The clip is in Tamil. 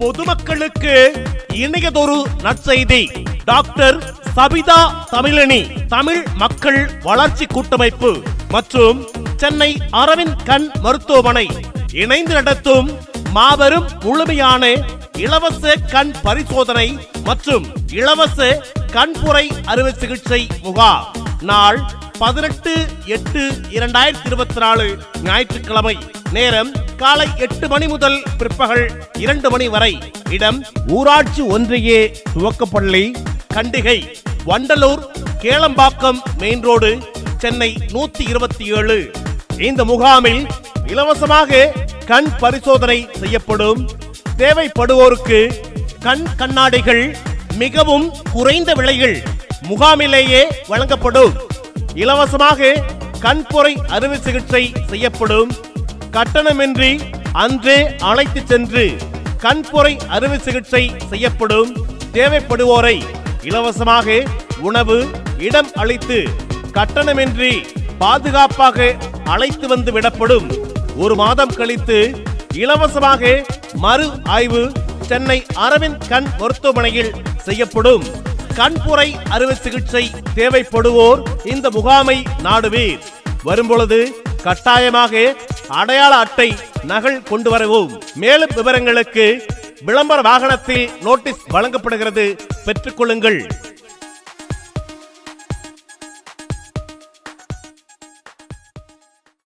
பொதுமக்களுக்கு இணையதொரு நற்செய்தி. டாக்டர் சபிதா தமிழனி தமிழ் மக்கள் வளர்ச்சி கூட்டமைப்பு மற்றும் சென்னை அரவிந்த் கண் மருத்துவமனை இணைந்து நடத்தும் மாபெரும் முழுமையான இலவச கண் பரிசோதனை மற்றும் இலவச கண்புரை அறுவை சிகிச்சை முகாம் நாள் 18/8/2024 ஞாயிற்றுக்கிழமை. நேரம் காலை 8 மணி முதல் பிற்பகல் 2 மணி வரை. இடம் ஊராட்சி ஒன்றிய துவக்கப்பள்ளி, கண்டிகை, வண்டலூர், கேளம்பாக்கம் மெயின் ரோடு, சென்னை 127. இந்த முகாமில் இலவசமாக கண் பரிசோதனை செய்யப்படும். தேவைப்படுவோருக்கு கண் கண்ணாடிகள் மிகவும் குறைந்த விலையில் முகாமிலேயே வழங்கப்படும். இலவசமாக கண்புரை அறுவை சிகிச்சை செய்யப்படும். கட்டணமின்றி அன்றே அழைத்து சென்று கண்புரை அறுவை சிகிச்சை செய்யப்படும். தேவைப்படுவோரை இலவசமாக உணவு, இடம் அளித்து கட்டணமின்றி பாதுகாப்பாக அழைத்து வந்து விடப்படும். 1 மாதம் கழித்து இலவசமாக மறு ஆய்வு சென்னை அரவிந்த் கண் மருத்துவமனையில் செய்யப்படும். கண்புரை அறுவை சிகிச்சை தேவைப்படுவோர் இந்த முகாமை நாடுவீர். வரும்பொழுது கட்டாயமாக அடையாள அட்டை நகல் கொண்டு வரவும். மேலும் விவரங்களுக்கு விளம்பர வாகனத்தில் நோட்டீஸ் வழங்கப்படுகிறது, பெற்றுக்கொள்ளுங்கள்.